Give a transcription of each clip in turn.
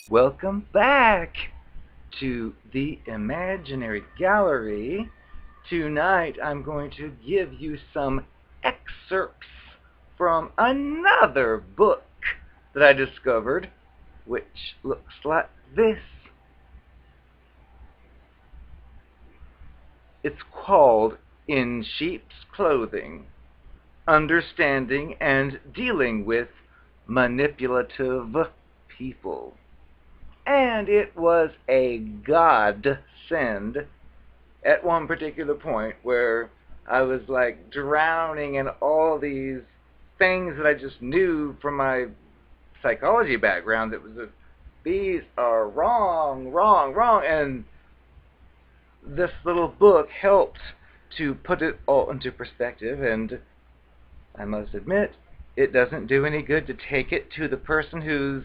Welcome back to the Imaginary Gallery. Tonight I'm going to give you some excerpts from another book that I discovered, which looks like this. It's called In Sheep's Clothing: Understanding and Dealing with Manipulative People. And it was a godsend at one particular point where I was like drowning in all these things that I just knew from my psychology background that was just, these are wrong, and this little book helped to put it all into perspective. And I must admit, it doesn't do any good to take it to the person who's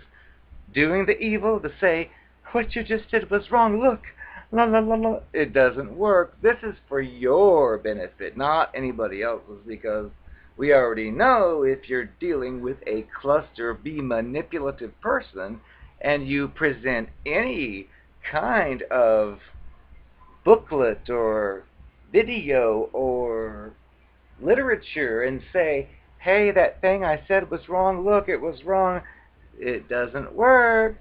doing the evil to say, what you just did was wrong, look, la la la la. It doesn't work. This is for your benefit, not anybody else's, because we already know if you're dealing with a cluster B manipulative person and you present any kind of booklet or video or literature and say, hey, that thing I said was wrong, look, it was wrong. It doesn't work,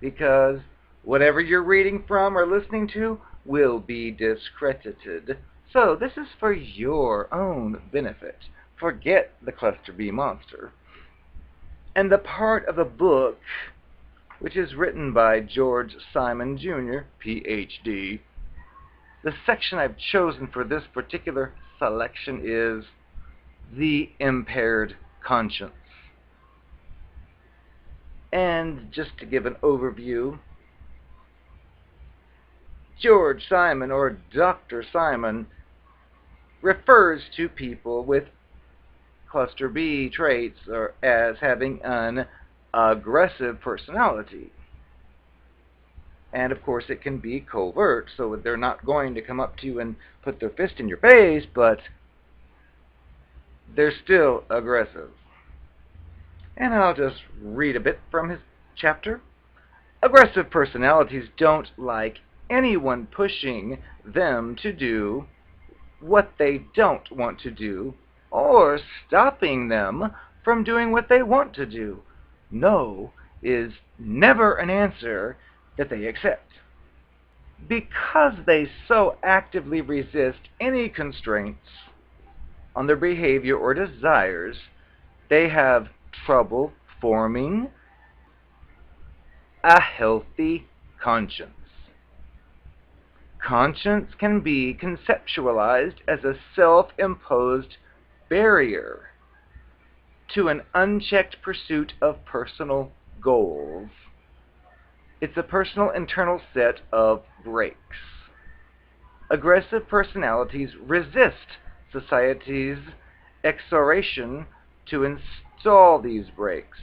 because whatever you're reading from or listening to will be discredited. So this is for your own benefit. Forget the Cluster B monster. And the part of the book, which is written by George Simon Jr., Ph.D., the section I've chosen for this particular selection is The Impaired Conscience. And just to give an overview, George Simon, or Dr. Simon, refers to people with cluster B traits or as having an aggressive personality. And of course it can be covert, so they're not going to come up to you and put their fist in your face, but they're still aggressive. And I'll just read a bit from his chapter. Aggressive personalities don't like anyone pushing them to do what they don't want to do or stopping them from doing what they want to do. No is never an answer that they accept. Because they so actively resist any constraints on their behavior or desires, they have trouble forming a healthy conscience. Conscience can be conceptualized as a self-imposed barrier to an unchecked pursuit of personal goals. It's a personal internal set of brakes. Aggressive personalities resist society's exhortation to install these brakes.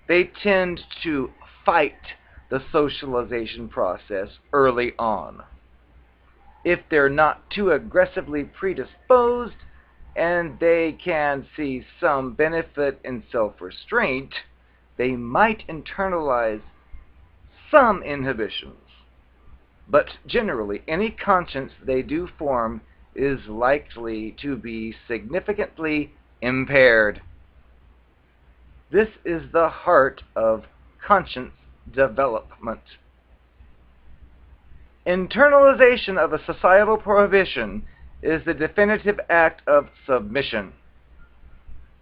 They tend to fight the socialization process early on. If they're not too aggressively predisposed and they can see some benefit in self-restraint, they might internalize some inhibitions. But generally, any conscience they do form is likely to be significantly impaired. This is the heart of conscience development. Internalization of a societal prohibition is the definitive act of submission.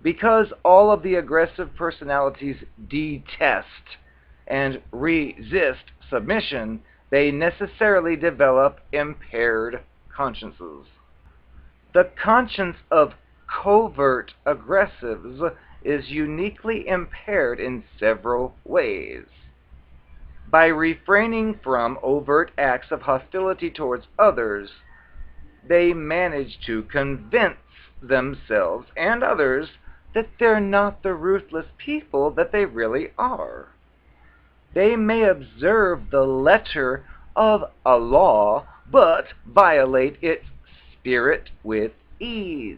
Because all of the aggressive personalities detest and resist submission, they necessarily develop impaired consciences. The conscience of covert aggressives is uniquely impaired in several ways. By refraining from overt acts of hostility towards others, they manage to convince themselves and others that they're not the ruthless people that they really are. They may observe the letter of a law, but violate its spirit with ease.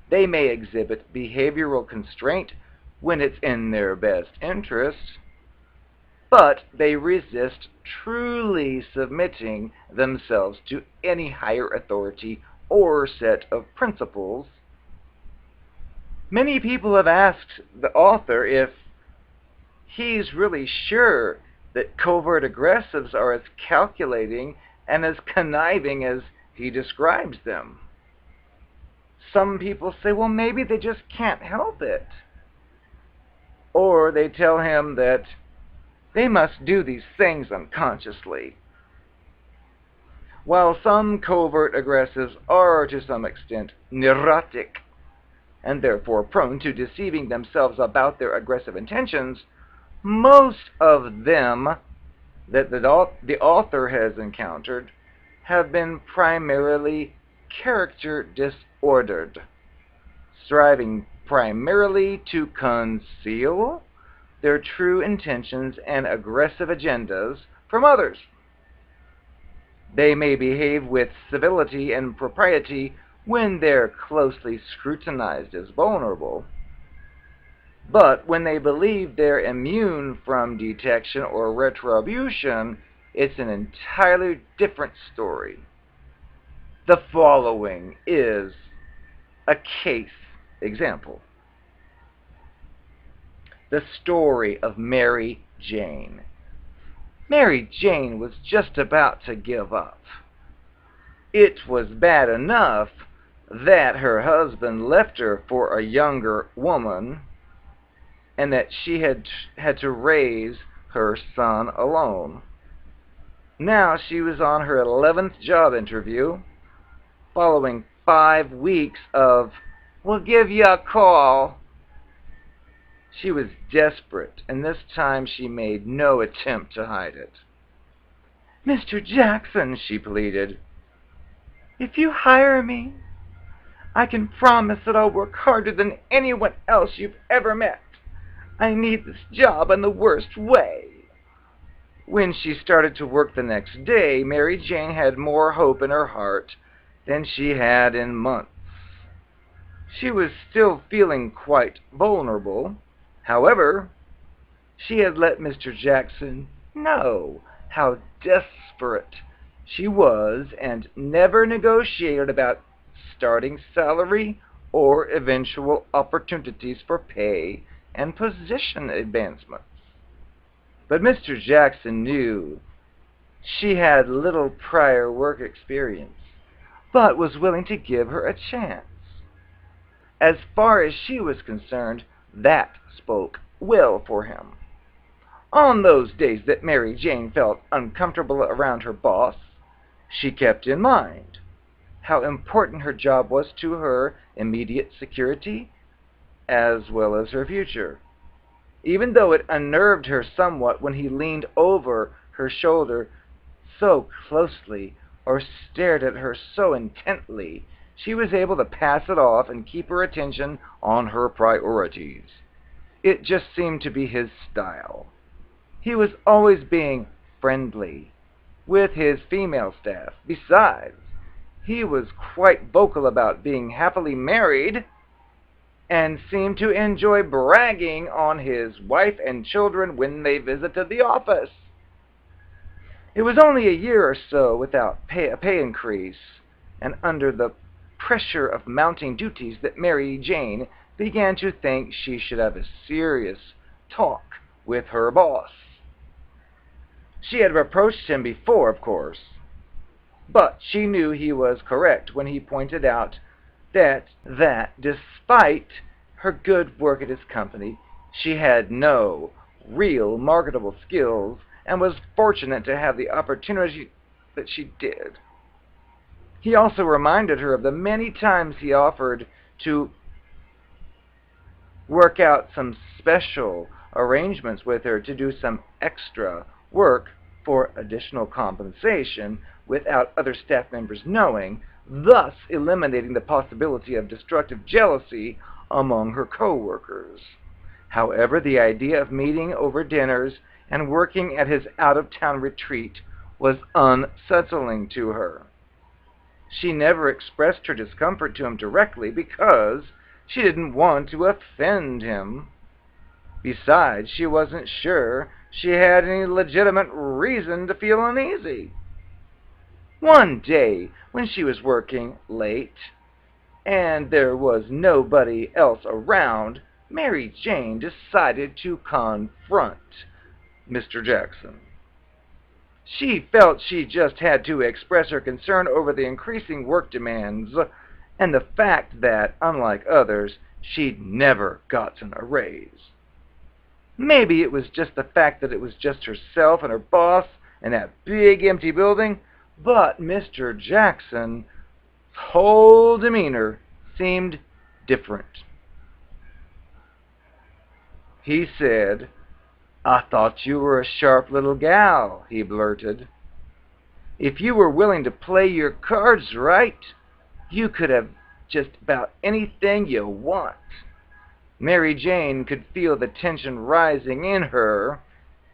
They may exhibit behavioral constraint when it's in their best interest, but they resist truly submitting themselves to any higher authority or set of principles. Many people have asked the author if he's really sure that covert aggressives are as calculating and as conniving as he describes them. Some people say, well, maybe they just can't help it. Or they tell him that they must do these things unconsciously. While some covert aggressives are to some extent neurotic and therefore prone to deceiving themselves about their aggressive intentions, most of them that the author has encountered have been primarily character disordered, striving primarily to conceal their true intentions and aggressive agendas from others. They may behave with civility and propriety when they're closely scrutinized as vulnerable, but when they believe they're immune from detection or retribution, it's an entirely different story. The following is a case example. The story of Mary Jane. Mary Jane was just about to give up. It was bad enough that her husband left her for a younger woman and that she had to raise her son alone. Now she was on her 11th job interview, following 5 weeks of, "We'll give you a call." She was desperate, and this time she made no attempt to hide it. "Mr. Jackson," she pleaded, "if you hire me, I can promise that I'll work harder than anyone else you've ever met. I need this job in the worst way." When she started to work the next day, Mary Jane had more hope in her heart than she had in months. She was still feeling quite vulnerable. However, she had let Mr. Jackson know how desperate she was and never negotiated about starting salary or eventual opportunities for pay and position advancements. But Mr. Jackson knew she had little prior work experience, but was willing to give her a chance. As far as she was concerned, that spoke well for him. On those days that Mary Jane felt uncomfortable around her boss, she kept in mind how important her job was to her immediate security as well as her future. Even though it unnerved her somewhat when he leaned over her shoulder so closely or stared at her so intently, she was able to pass it off and keep her attention on her priorities. It just seemed to be his style. He was always being friendly with his female staff. Besides, he was quite vocal about being happily married and seemed to enjoy bragging on his wife and children when they visited the office. It was only a year or so without a pay increase, and under the pressure of mounting duties that Mary Jane began to think she should have a serious talk with her boss. She had reproached him before, of course, but she knew he was correct when he pointed out that despite her good work at his company, she had no real marketable skills and was fortunate to have the opportunity that she did. He also reminded her of the many times he offered to work out some special arrangements with her to do some extra work for additional compensation without other staff members knowing, thus eliminating the possibility of destructive jealousy among her co-workers. However, the idea of meeting over dinners and working at his out-of-town retreat was unsettling to her. She never expressed her discomfort to him directly because she didn't want to offend him. Besides, she wasn't sure she had any legitimate reason to feel uneasy. One day, when she was working late, and there was nobody else around, Mary Jane decided to confront Mr. Jackson. She felt she just had to express her concern over the increasing work demands and the fact that, unlike others, she'd never gotten a raise. Maybe it was just the fact that it was just herself and her boss in that big empty building, but Mr. Jackson's whole demeanor seemed different. He said, "I thought you were a sharp little gal," he blurted. "If you were willing to play your cards right, you could have just about anything you want." Mary Jane could feel the tension rising in her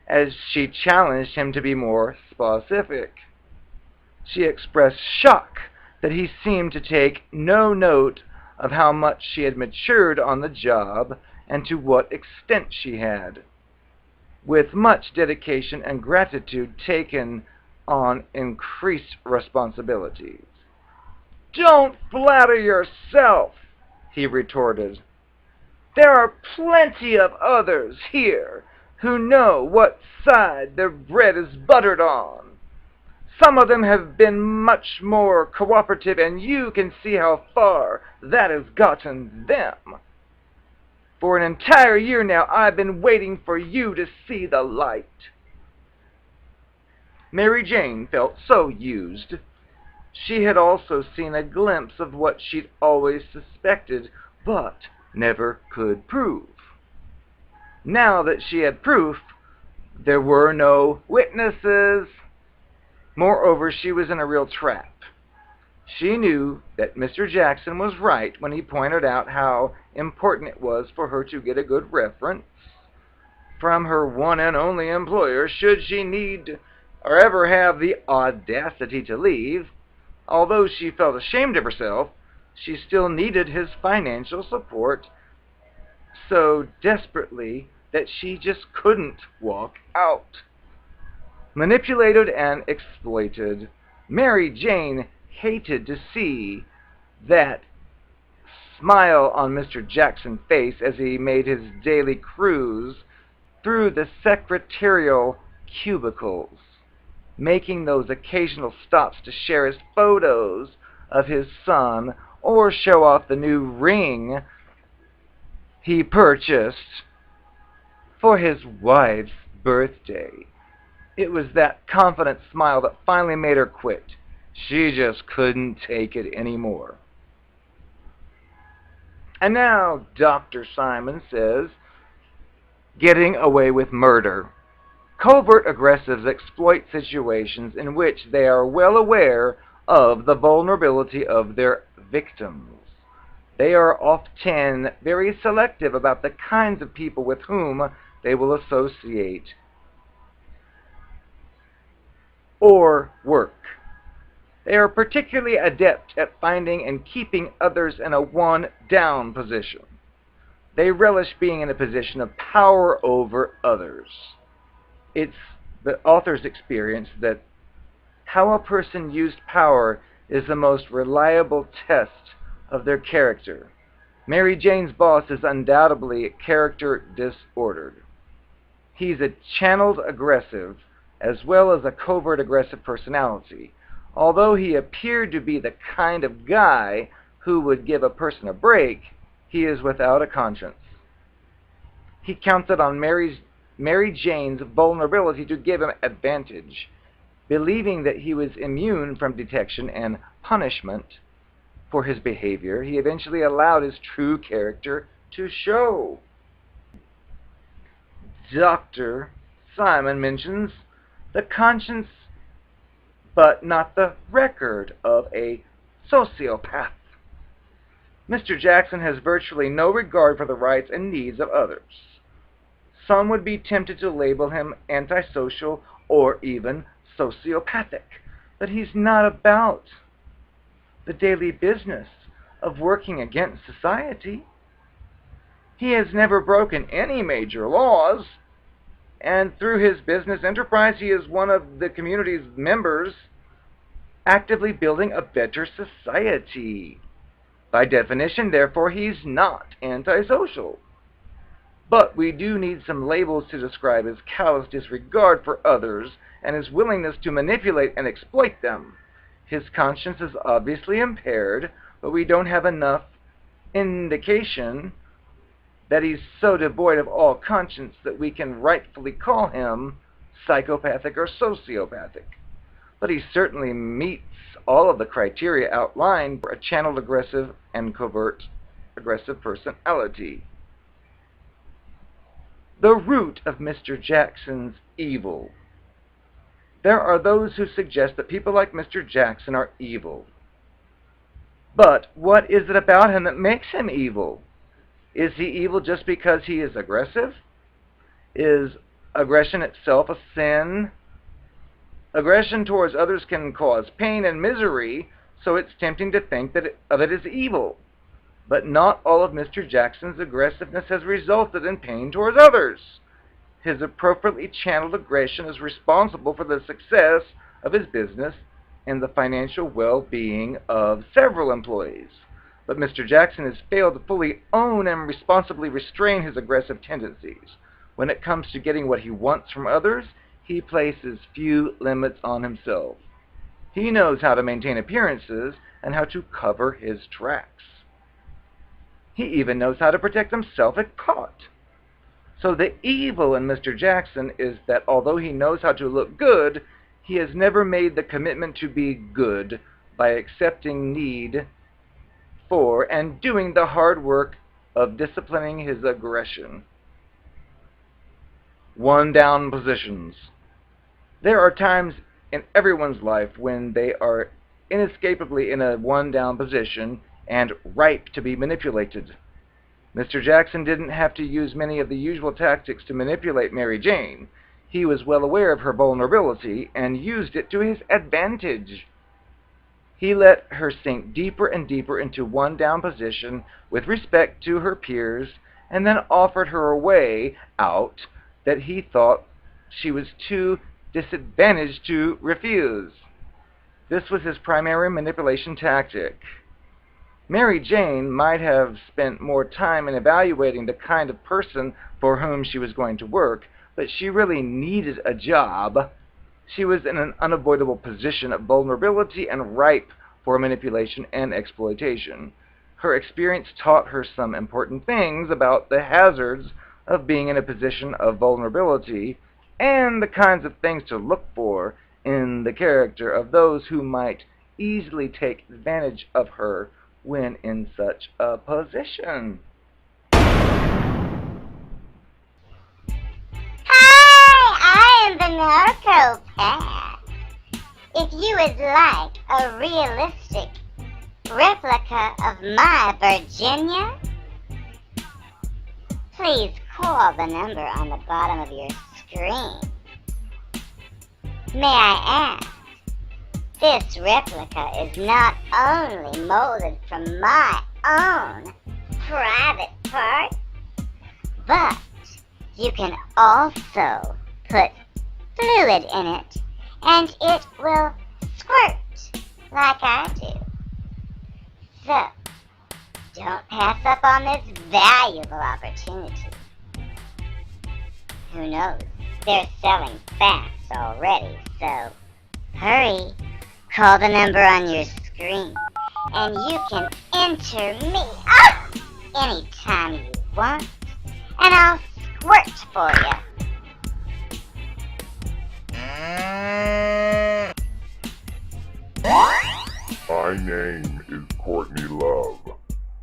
as she challenged him to be more specific. She expressed shock that he seemed to take no note of how much she had matured on the job and to what extent she had, with much dedication and gratitude, taken on increased responsibilities. "Don't flatter yourself," he retorted. "There are plenty of others here who know what side their bread is buttered on. Some of them have been much more cooperative, and you can see how far that has gotten them. For an entire year now, I've been waiting for you to see the light." Mary Jane felt so used. She had also seen a glimpse of what she'd always suspected, but never could prove. Now that she had proof, there were no witnesses. Moreover, she was in a real trap. She knew that Mr. Jackson was right when he pointed out how important it was for her to get a good reference from her one and only employer should she need or ever have the audacity to leave. Although she felt ashamed of herself, she still needed his financial support so desperately that she just couldn't walk out. Manipulated and exploited, Mary Jane hated to see that smile on Mr. Jackson's face as he made his daily cruise through the secretarial cubicles, making those occasional stops to share his photos of his son or show off the new ring he purchased for his wife's birthday. It was that confident smile that finally made her quit. She just couldn't take it anymore. And now Dr. Simon says, getting away with murder. Covert aggressives exploit situations in which they are well aware of the vulnerability of their victims. They are often very selective about the kinds of people with whom they will associate or work. They are particularly adept at finding and keeping others in a one-down position. They relish being in a position of power over others. It's the author's experience that how a person used power is the most reliable test of their character. Mary Jane's boss is undoubtedly character disordered. He's a channeled aggressive as well as a covert aggressive personality. Although he appeared to be the kind of guy who would give a person a break, he is without a conscience. He counted on Mary Jane's vulnerability to give him advantage. Believing that he was immune from detection and punishment for his behavior, he eventually allowed his true character to show. Dr. Simon mentions the conscience but not the record of a sociopath. Mr. Jackson has virtually no regard for the rights and needs of others. some would be tempted to label him antisocial or even sociopathic. But he's not about the daily business of working against society. He has never broken any major laws, and through his business enterprise, he is one of the community's members actively building a better society. By definition, therefore, he's not antisocial. But we do need some labels to describe his callous disregard for others and his willingness to manipulate and exploit them. His conscience is obviously impaired, but we don't have enough indication that he's so devoid of all conscience that we can rightfully call him psychopathic or sociopathic. But he certainly meets all of the criteria outlined for a channeled aggressive and covert aggressive personality. The root of Mr. Jackson's evil. There are those who suggest that people like Mr. Jackson are evil. But what is it about him that makes him evil? Is he evil just because he is aggressive? Is aggression itself a sin? Aggression towards others can cause pain and misery, so it's tempting to think of it as evil. But not all of Mr. Jackson's aggressiveness has resulted in pain towards others. His appropriately channeled aggression is responsible for the success of his business and the financial well-being of several employees. But Mr. Jackson has failed to fully own and responsibly restrain his aggressive tendencies. When it comes to getting what he wants from others, he places few limits on himself. He knows how to maintain appearances and how to cover his tracks. He even knows how to protect himself if caught. So the evil in Mr. Jackson is that although he knows how to look good, he has never made the commitment to be good by accepting need for and doing the hard work of disciplining his aggression. One-down positions. There are times in everyone's life when they are inescapably in a one-down position and ripe to be manipulated. Mr. Jackson didn't have to use many of the usual tactics to manipulate Mary Jane. He was well aware of her vulnerability and used it to his advantage. He let her sink deeper and deeper into one down position with respect to her peers, and then offered her a way out that he thought she was too disadvantaged to refuse. This was his primary manipulation tactic. Mary Jane might have spent more time in evaluating the kind of person for whom she was going to work, but she really needed a job. She was in an unavoidable position of vulnerability and ripe for manipulation and exploitation. Her experience taught her some important things about the hazards of being in a position of vulnerability and the kinds of things to look for in the character of those who might easily take advantage of her when in such a position. Hi, I am the Narcopath. If you would like a realistic replica of my Virginia, please call the number on the bottom of your screen. May I ask, this replica is not only molded from my own private part, but you can also put fluid in it and it will squirt like I do. So, don't pass up on this valuable opportunity. Who knows, they're selling fast already, so hurry. Call the number on your screen, and you can enter me anytime you want, and I'll squirt for you. My name is Courtney Love,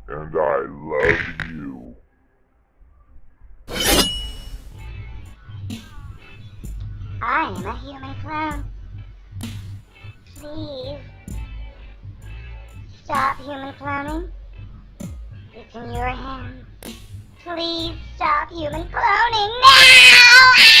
and I love you. I am a human clown. Please stop human clowning. It's in your hands. Please stop human cloning now!